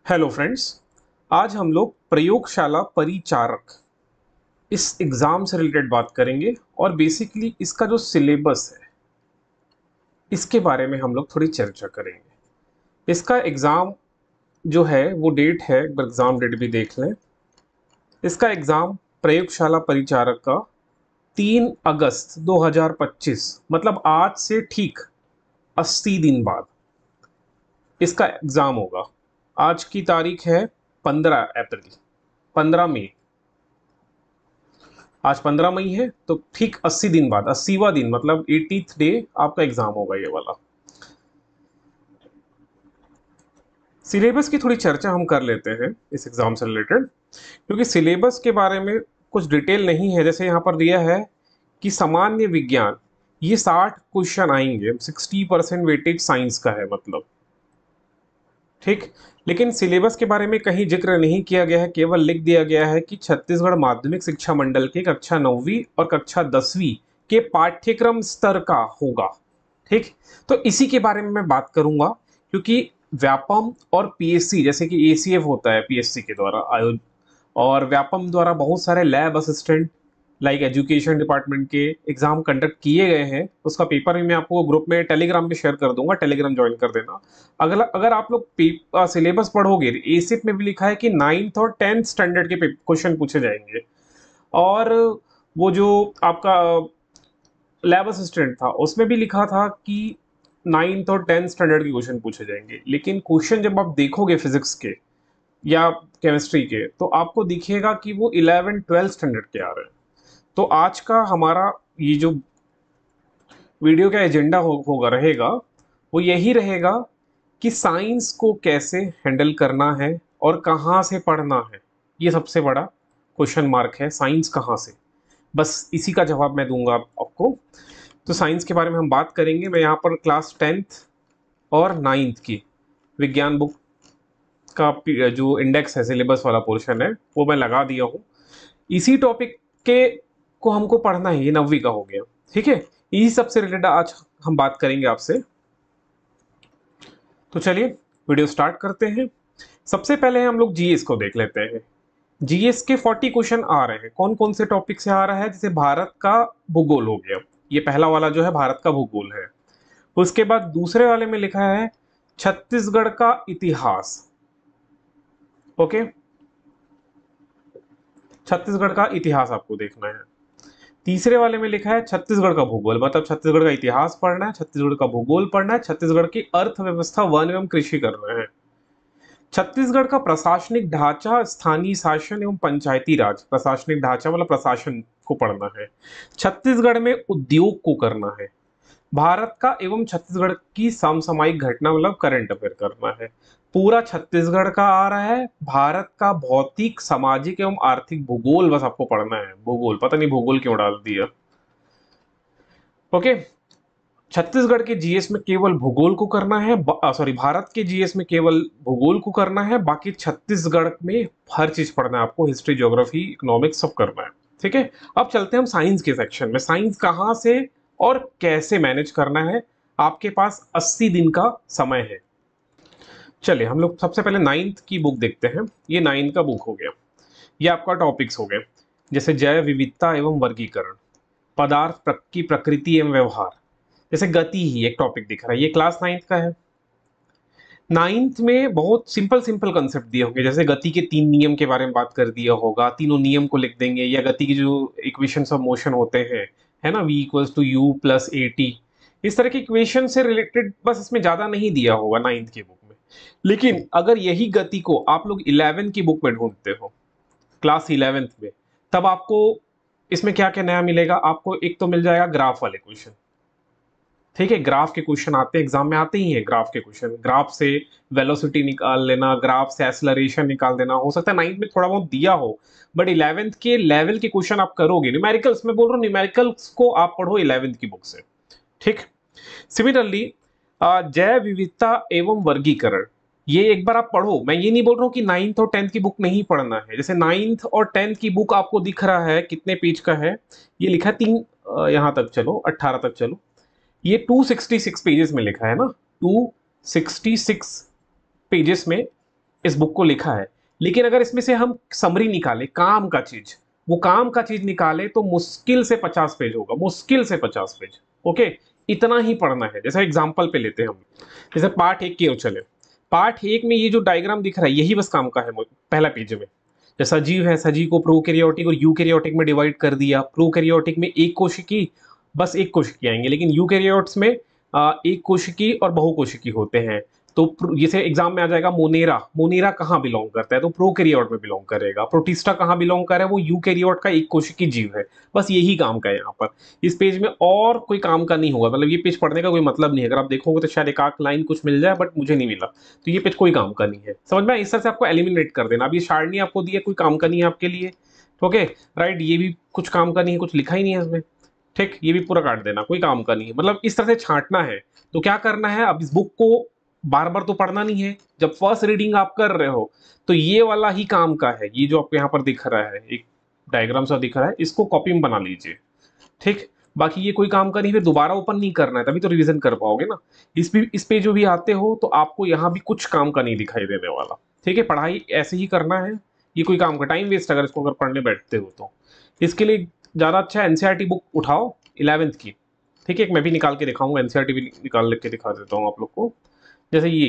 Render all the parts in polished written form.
Hello friends. आज हम लोग प्रयोगशाला परिचारक इस एग्ज़ाम से रिलेटेड बात करेंगे और बेसिकली इसका जो सिलेबस है इसके बारे में हम लोग थोड़ी चर्चा करेंगे। इसका एग्ज़ाम जो है वो डेट है, एक बार एग्ज़ाम डेट भी देख लें। इसका एग्ज़ाम प्रयोगशाला परिचारक का 3 अगस्त 2025 मतलब आज से ठीक 80 दिन बाद इसका एग्ज़ाम होगा। आज की तारीख है 15 अप्रैल, 15 मई। आज 15 मई है तो ठीक 80 दिन बाद, 80वां दिन मतलब 80th डे आपका एग्जाम होगा ये वाला। सिलेबस की थोड़ी चर्चा हम कर लेते हैं इस एग्जाम से रिलेटेड, क्योंकि सिलेबस के बारे में कुछ डिटेल नहीं है। जैसे यहाँ पर दिया है कि सामान्य विज्ञान, ये 60 क्वेश्चन आएंगे, 60% वेटेज साइंस का है मतलब, ठीक। लेकिन सिलेबस के बारे में कहीं जिक्र नहीं किया गया है, केवल लिख दिया गया है कि छत्तीसगढ़ माध्यमिक शिक्षा मंडल के कक्षा 9वीं और कक्षा 10वीं के पाठ्यक्रम स्तर का होगा, ठीक। तो इसी के बारे में मैं बात करूंगा, क्योंकि व्यापम और पीएससी, जैसे कि एसीएफ होता है पीएससी के द्वारा आयोजित, और व्यापम द्वारा बहुत सारे lab assistant like education department के एग्जाम कंडक्ट किए गए हैं। उसका पेपर भी मैं आपको ग्रुप में टेलीग्राम पे शेयर कर दूंगा, टेलीग्राम ज्वाइन कर देना। अगर अगर आप लोग सिलेबस पढ़ोगे, एसिप में भी लिखा है कि 9th और 10th स्टैंडर्ड के क्वेश्चन पूछे जाएंगे। और वो जो आपका लैब असिस्टेंट था उसमें भी लिखा था कि 9th और 10th स्टैंडर्ड के क्वेश्चन पूछे जाएंगे। लेकिन क्वेश्चन जब आप देखोगे फिजिक्स के या केमिस्ट्री के, तो आपको दिखेगा कि वो 11th-12th स्टैंडर्ड के आ रहे हैं। तो आज का हमारा ये जो वीडियो का एजेंडा होगा रहेगा, वो यही रहेगा कि साइंस को कैसे हैंडल करना है और कहाँ से पढ़ना है। ये सबसे बड़ा क्वेश्चन मार्क है, साइंस कहाँ से। बस इसी का जवाब मैं दूंगा आपको। तो साइंस के बारे में हम बात करेंगे। मैं यहाँ पर क्लास 10th और 9th की विज्ञान बुक का जो इंडेक्स है, सिलेबस वाला पोर्शन है, वो मैं लगा दिया हूँ। इसी टॉपिक के को हमको पढ़ना है, ये 9वीं का हो गया, ठीक है। इसी सबसे रिलेटेड आज हम बात करेंगे आपसे। तो चलिए वीडियो स्टार्ट करते हैं। सबसे पहले हम लोग जीएस को देख लेते हैं। जीएस के 40 क्वेश्चन आ रहे हैं। कौन कौन से टॉपिक से आ रहा है? जैसे भारत का भूगोल हो गया, ये पहला वाला जो है भारत का भूगोल है। उसके बाद दूसरे वाले में लिखा है छत्तीसगढ़ का इतिहास, ओके। छत्तीसगढ़ का इतिहास आपको देखना है। तीसरे वाले में लिखा है छत्तीसगढ़ का भूगोल, मतलब छत्तीसगढ़ का इतिहास पढ़ना है, छत्तीसगढ़ का भूगोल पढ़ना है, छत्तीसगढ़ की अर्थव्यवस्था, वन एवं कृषि करना है। छत्तीसगढ़ का प्रशासनिक ढांचा, स्थानीय शासन एवं पंचायती राज, प्रशासनिक ढांचा मतलब प्रशासन को पढ़ना है। छत्तीसगढ़ में उद्योग को करना है। भारत का एवं छत्तीसगढ़ की समसामयिक घटना मतलब करंट अफेयर करना है। पूरा छत्तीसगढ़ का आ रहा है। भारत का भौतिक, सामाजिक एवं आर्थिक भूगोल बस आपको पढ़ना है। भूगोल, पता नहीं भूगोल क्यों डाल दिया, ओके। छत्तीसगढ़ के जीएस में केवल भूगोल को करना है, सॉरी, भारत के जीएस में केवल भूगोल को करना है। बाकी छत्तीसगढ़ में हर चीज पढ़ना है आपको, हिस्ट्री, ज्योग्राफी, इकोनॉमिक्स सब करना है, ठीक है। अब चलते हैं हम साइंस के सेक्शन में। साइंस कहाँ से और कैसे मैनेज करना है? आपके पास 80 दिन का समय है। चलिए हम लोग सबसे पहले 9th की बुक देखते हैं। ये 9th का बुक हो गया। ये आपका टॉपिक्स हो गए, जैसे जैव विविधता एवं वर्गीकरण, पदार्थ की प्रकृति एवं व्यवहार, जैसे गति ही एक टॉपिक दिख रहा है, ये क्लास 9th का है। 9th में बहुत सिंपल सिंपल कंसेप्ट दिए होंगे, जैसे गति के 3 नियम के बारे में बात कर दिया होगा, तीनों नियम को लिख देंगे, या गति की जो इक्वेशंस ऑफ मोशन होते हैं, है ना, v equals to u plus a t, इस तरह के इक्वेशन से रिलेटेड बस इसमें ज्यादा नहीं दिया होगा 9th की बुक में। लेकिन अगर यही गति को आप लोग 11 की बुक में ढूंढते हो, क्लास 11th में, तब आपको इसमें क्या क्या नया मिलेगा? आपको एक तो मिल जाएगा ग्राफ वाले क्वेश्चन, ठीक है। ग्राफ के क्वेश्चन आते हैं, एग्जाम में आते ही हैं ग्राफ के क्वेश्चन। ग्राफ से वेलोसिटी निकाल लेना, ग्राफ से एक्सेलरेशन निकाल देना, हो सकता है 9th में थोड़ा बहुत दिया हो, बट 11th के लेवल के क्वेश्चन आप करोगे। न्यूमेरिकल्स में बोल रहा हूँ, न्यूमेरिकल्स को आप पढ़ो 11th की बुक से, ठीक। सिमिलरली जैव विविधता एवं वर्गीकरण, ये एक बार आप पढ़ो। मैं ये नहीं बोल रहा हूँ कि 9th और 10th की बुक नहीं पढ़ना है। जैसे 9th और 10th की बुक आपको दिख रहा है कितने पेज का है, ये लिखा है 3, यहां तक चलो, 18 तक चलो। ये 266 पेजेस में लिखा है ना, 266 पेजेस में इस बुक को लिखा है, लेकिन अगर इसमें से हम समरी निकाले काम का चीज, वो काम का चीज निकाले तो मुश्किल से 50 पेज होगा, मुश्किल से 50 पेज। ओके, इतना ही पढ़ना है। जैसे एग्जाम्पल पे लेते हैं हम, जैसे पार्ट 1 की ओर चले। पार्ट 1 में ये जो डायग्राम दिख रहा है यही बस काम का है पहला पेज में। जैसा सजीव है, सजीव को प्रोकैरियोटिक और यूकैरियोटिक में डिवाइड कर दिया। प्रोकैरियोटिक में एक कोशिकी, बस एक कोशिकी आएंगे, लेकिन यूकैरियोट्स में एक कोशिकी और बहुकोशिकी होते हैं। तो जैसे एग्जाम में आ जाएगा मोनेरा, मोनेरा कहाँ बिलोंग करता है, तो प्रोकैरियोट में बिलोंग करेगा। प्रोटिस्टा कहाँ बिलोंग कर रहा है, वो यूकैरियोट का एक कोशिकी जीव है। बस यही काम का है यहाँ पर। इस पेज में और कोई काम का नहीं होगा, मतलब ये पेज पढ़ने का कोई मतलब नहीं है। अगर आप देखोगे तो शायद एक आध लाइन कुछ मिल जाए, बट मुझे नहीं मिला, तो ये पेज कोई काम का नहीं है। समझ में? इस तरह से आपको एलिमिनेट कर देना। अब ये सारणी आपको दी है, कोई काम का नहीं है आपके लिए। ओके राइट, ये भी कुछ काम का नहीं है, कुछ लिखा ही नहीं है इसमें। ठीक, ये भी पूरा काट देना, कोई काम का नहीं है। मतलब इस तरह से छांटना है। तो क्या करना है, अब इस बुक को बार बार तो पढ़ना नहीं है। जब फर्स्ट रीडिंग आप कर रहे हो तो ये वाला ही काम का है। ये जो आपको यहाँ पर दिख रहा है, एक डायग्राम सा दिख रहा है, इसको कॉपी में बना लीजिए। ठीक, बाकी ये कोई काम का नहीं, फिर दोबारा ओपन नहीं करना है, तभी तो रिवीजन कर पाओगे ना। इस पे जो भी आते हो तो आपको यहाँ भी कुछ काम का नहीं दिखाई देने वाला। ठीक है, पढ़ाई ऐसे ही करना है। ये कोई काम का टाइम वेस्ट अगर इसको अगर पढ़ने बैठते हो तो। इसके लिए ज़्यादा अच्छा एनसीईआरटी बुक उठाओ 11th की। ठीक है, एक मैं भी निकाल के दिखाऊंगा, एनसीईआरटी भी निकाल के दिखा देता हूँ आप लोग को। जैसे ये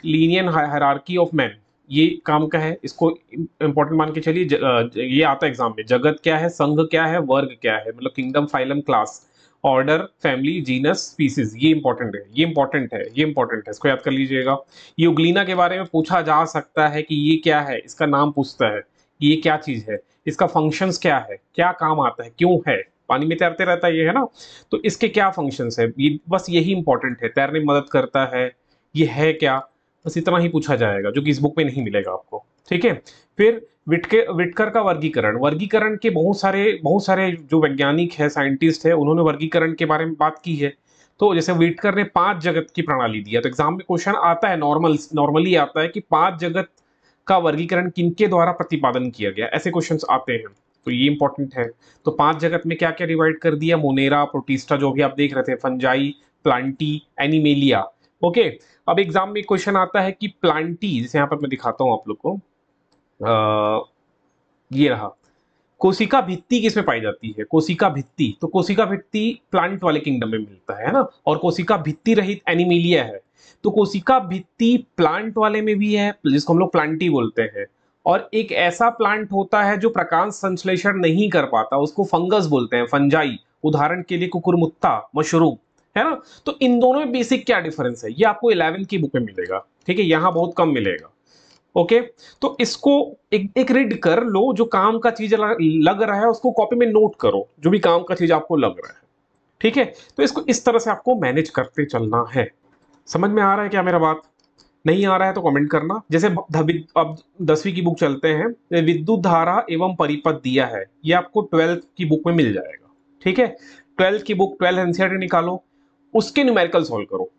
लीनियर हायरार्की ऑफ मैन, ये काम का है, इसको इंपॉर्टेंट मान के चलिए। ये आता है एग्जाम में, जगत क्या है, संघ क्या है, वर्ग क्या है, मतलब kingdom, phylum, class, order, family, genus, species. ये इंपॉर्टेंट है, ये इंपॉर्टेंट है, ये इंपॉर्टेंट है, इसको याद कर लीजिएगा। यूग्लिना के बारे में पूछा जा सकता है कि ये क्या है, इसका नाम पूछता है कि ये क्या चीज है, इसका फंक्शंस क्या है, क्या काम आता है, क्यों है, पानी में तैरते रहता है ये, है ना। तो इसके क्या फंक्शंस है, ये बस यही इंपॉर्टेंट है। तैरने में मदद करता है, ये है क्या, बस इतना ही पूछा जाएगा, जो कि इस बुक में नहीं मिलेगा आपको। ठीक है, फिर विटकर का वर्गीकरण। वर्गीकरण के बहुत सारे जो वैज्ञानिक है, साइंटिस्ट है, उन्होंने वर्गीकरण के बारे में बात की है। तो जैसे विटकर ने 5 जगत की प्रणाली दिया, तो एग्जाम में क्वेश्चन आता है, नॉर्मली आता है कि 5 जगत का वर्गीकरण किनके द्वारा प्रतिपादन किया गया, ऐसे क्वेश्चंस आते हैं। तो ये इंपॉर्टेंट है। तो 5 जगत में क्या क्या डिवाइड कर दिया, मोनेरा, प्रोटिस्टा जो भी आप देख रहे थे, फंजाई, प्लांटी, एनिमेलिया। ओके, अब एग्जाम में क्वेश्चन आता है कि प्लांटी, जैसे यहाँ पर मैं दिखाता हूं आप लोग को, ये रहा, कोशिका भित्ति किसमें पाई जाती है, कोशिका भित्ति। तो कोशिका भित्ति प्लांट वाले किंगडम में मिलता है ना, और कोशिका भित्ति रहित एनिमिलिया है। तो कोशिका भित्ति प्लांट वाले में भी है, जिसको हम लोग प्लांटी बोलते हैं। और एक ऐसा प्लांट होता है जो प्रकाश संश्लेषण नहीं कर पाता, उसको फंगस बोलते हैं, फंजाई। उदाहरण के लिए कुकुरमुत्ता, मशरूम, है ना। तो इन दोनों में बेसिक क्या डिफरेंस है, ये आपको 11th की बुक में मिलेगा। ठीक है, यहाँ बहुत कम मिलेगा। ओके, तो इसको एक रीड कर लो, जो काम का चीज लग रहा है उसको कॉपी में नोट करो, जो भी काम का चीज आपको लग रहा है। ठीक है, तो इसको इस तरह से आपको मैनेज करते चलना है। समझ में आ रहा है क्या मेरा बात? नहीं आ रहा है तो कमेंट करना। जैसे अब 10वीं की बुक चलते हैं, विद्युत धारा एवं परिपथ दिया है, ये आपको 12th की बुक में मिल जाएगा। ठीक है, 12th की बुक, 12 एनसीईआरटी निकालो, उसके न्यूमेरिकल सॉल्व करो।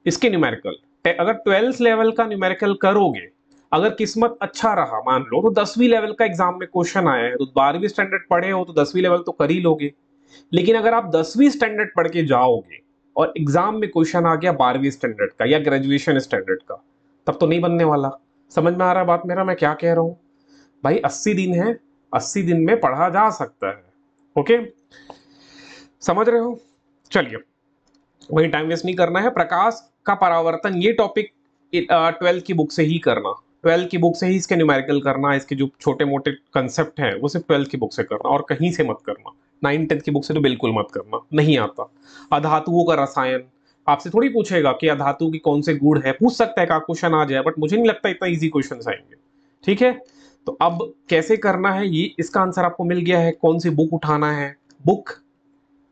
इसके न्यूमेरिकल, अगर 12th लेवल का न्यूमेरिकल करोगे, अगर किस्मत अच्छा रहा, मान लो तो 10वीं लेवल का एग्जाम में क्वेश्चन आया है, तो 12वीं स्टैंडर्ड पढ़े हो तो 10वीं लेवल तो कर ही लोगे। लेकिन अगर आप 10वीं स्टैंडर्ड पढ़ के जाओगे और एग्जाम में क्वेश्चन आ गया 12वीं स्टैंडर्ड का या ग्रेजुएशन स्टैंडर्ड का, तब तो नहीं बनने वाला। समझ में आ रहा है बात मेरा, मैं क्या कह रहा हूं भाई? 80 दिन है, 80 दिन में पढ़ा जा सकता है। ओके, समझ रहे हो? चलिए, वही टाइम वेस्ट नहीं करना है। प्रकाश का परावर्तन, ये टॉपिक 12th की बुक से ही करना, 12th की बुक से ही इसके न्यूमेरिकल करना, इसके जो छोटे मोटे कंसेप्ट हैं वो सिर्फ 12th की बुक से करना, और कहीं से मत करना। 9th-10th की बुक से तो बिल्कुल मत करना, नहीं आता। अधातुओं का रसायन, आपसे थोड़ी पूछेगा कि अधातु की कौन से गुण है, पूछ सकता है का क्वेश्चन आ जाए, बट मुझे नहीं लगता इतना इजी क्वेश्चन आएंगे। ठीक है, तो अब कैसे करना है ये, इसका आंसर आपको मिल गया है। कौन सी बुक उठाना है, बुक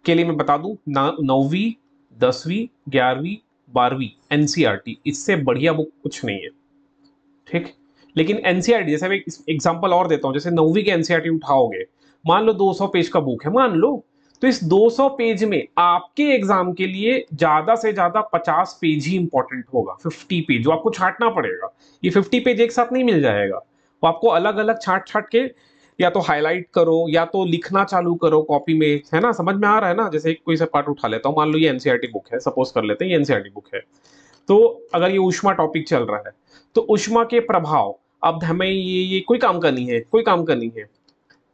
के लिए मैं बता दूं, 9वीं, 10वीं, 11वीं, 12वीं एनसीईआरटी, इससे बढ़िया बुक कुछ नहीं है। ठीक, लेकिन एनसीईआरटी, जैसे मैं एग्जांपल और देता हूं, जैसे 9वीं के एनसीईआरटी उठाओगे, मान लो 200 पेज का बुक है, मान लो, तो इस 200 पेज में आपके एग्जाम के लिए ज्यादा से ज्यादा 50 पेज ही इंपॉर्टेंट होगा, 50 पेज जो आपको छांटना पड़ेगा। ये 50 पेज एक साथ नहीं मिल जाएगा, वो आपको अलग अलग छांट छांट के या तो हाईलाइट करो या तो लिखना चालू करो कॉपी में, है ना। समझ में आ रहा है ना? जैसे कोई सा पार्ट उठा लेता हूँ, मान लो ये एनसीईआरटी बुक है, सपोज कर लेते हैं ये एनसीईआरटी बुक है, तो अगर ये ऊष्मा टॉपिक चल रहा है तो ऊष्मा के प्रभाव, अब हमें ये कोई काम का नहीं है, कोई काम का नहीं है।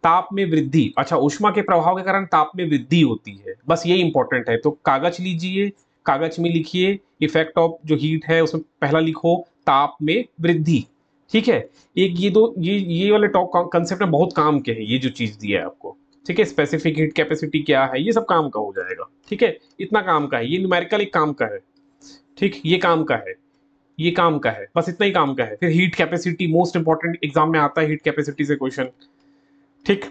ताप में वृद्धि, अच्छा ऊष्मा के प्रभाव के कारण ताप में वृद्धि होती है, बस ये इंपॉर्टेंट है। तो कागज लीजिए, कागज में लिखिए इफेक्ट ऑफ जो हीट है उसमें पहला लिखो ताप में वृद्धि। ठीक है, एक ये दो ये वाले टॉप कंसेप्ट में बहुत काम के हैं, ये जो चीज दिया है आपको। ठीक है, स्पेसिफिक हीट कैपेसिटी क्या है, ये सब काम का हो जाएगा। ठीक है, इतना काम का है, ये न्यूमेरिकल एक काम का है। ठीक, ये काम का है, ये काम का है, बस इतना ही काम का है। फिर heat capacity most important, exam में आता है हीट कैपेसिटी से क्वेश्चन। ठीक,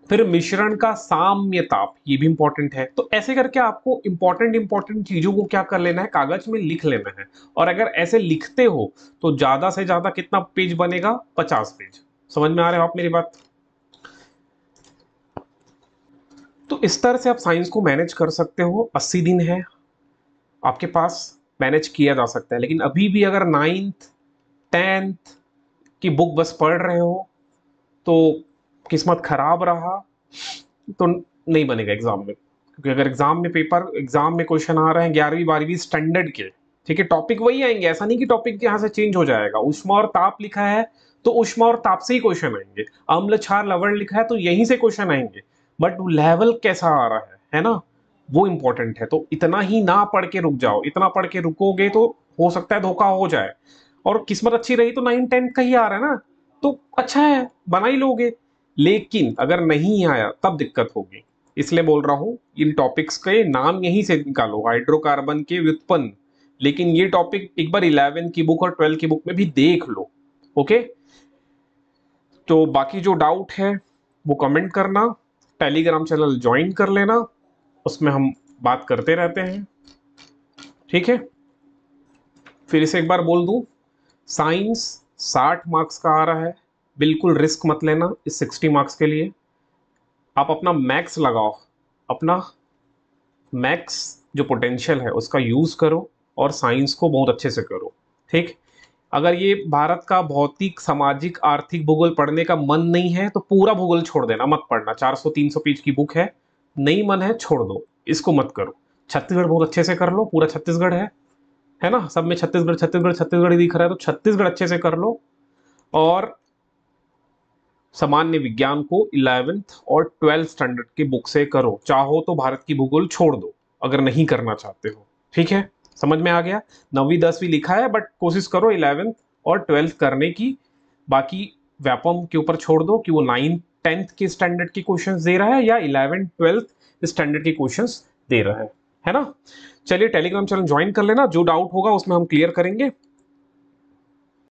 फिर मिश्रण का साम्य ताप, ये भी इंपॉर्टेंट है। तो ऐसे करके आपको इंपॉर्टेंट चीजों को क्या कर लेना है, कागज में लिख लेना है। और अगर ऐसे लिखते हो तो ज्यादा से ज्यादा कितना पेज बनेगा, 50 पेज। समझ में आ रहे हो आप मेरी बात? तो इस तरह से आप साइंस को मैनेज कर सकते हो। 80 दिन है आपके पास, मैनेज किया जा सकता है। लेकिन अभी भी अगर 9th 10th की बुक बस पढ़ रहे हो तो किस्मत खराब रहा तो नहीं बनेगा एग्जाम में। क्योंकि अगर एग्जाम में क्वेश्चन आ रहे हैं 11वीं 12वीं स्टैंडर्ड के, ठीक है, टॉपिक वही आएंगे, ऐसा नहीं कि टॉपिक यहाँ से चेंज हो जाएगा। ऊष्मा और ताप लिखा है तो ऊष्मा और ताप से ही क्वेश्चन आएंगे। अम्ल क्षार लवण लिखा है तो यहीं से क्वेश्चन आएंगे, बट लेवल कैसा आ रहा है ना, वो इंपॉर्टेंट है। तो इतना ही ना पढ़ के रुक जाओ, इतना पढ़ के रुकोगे तो हो सकता है धोखा हो जाए। और किस्मत अच्छी रही तो 9 10 का ही आ रहा है ना, तो अच्छा है, बना ही लोगे। लेकिन अगर नहीं आया तब दिक्कत होगी। इसलिए बोल रहा हूं इन टॉपिक्स के नाम यहीं से निकालो, हाइड्रोकार्बन के व्युत्पन्न। लेकिन ये टॉपिक एक बार 11 की बुक और 12 की बुक में भी देख लो। ओके, तो बाकी जो डाउट है वो कमेंट करना, टेलीग्राम चैनल ज्वाइन कर लेना, उसमें हम बात करते रहते हैं। ठीक है, फिर से एक बार बोल दूं, साइंस 60 मार्क्स का आ रहा है, बिल्कुल रिस्क मत लेना इस 60 मार्क्स के लिए। आप अपना मैक्स लगाओ, अपना मैक्स जो पोटेंशियल है उसका यूज करो और साइंस को बहुत अच्छे से करो। ठीक, अगर ये भारत का भौतिक सामाजिक आर्थिक भूगोल पढ़ने का मन नहीं है तो पूरा भूगोल छोड़ देना, मत पढ़ना। 400 300 पेज की बुक है, नहीं मन है छोड़ दो, इसको मत करो। छत्तीसगढ़ बहुत अच्छे से कर लो, पूरा छत्तीसगढ़ है ना, सब में छत्तीसगढ़ छत्तीसगढ़ छत्तीसगढ़ ही दिख रहा है, तो छत्तीसगढ़ अच्छे से कर लो। और सामान्य विज्ञान को 11th और 12th स्टैंडर्ड की बुक से करो। चाहो तो भारत की भूगोल छोड़ दो अगर नहीं करना चाहते हो। ठीक है, समझ में आ गया? 9वीं 10वीं लिखा है, बट कोशिश करो 11th और 12th करने की। बाकी व्यापम के ऊपर छोड़ दो कि वो 9th 10th के स्टैंडर्ड के क्वेश्चंस दे रहा है या 11th 12th स्टैंडर्ड के क्वेश्चंस दे रहा है ना। चलिए टेलीग्राम चैनल ज्वाइन कर लेना, जो डाउट होगा उसमें हम क्लियर करेंगे।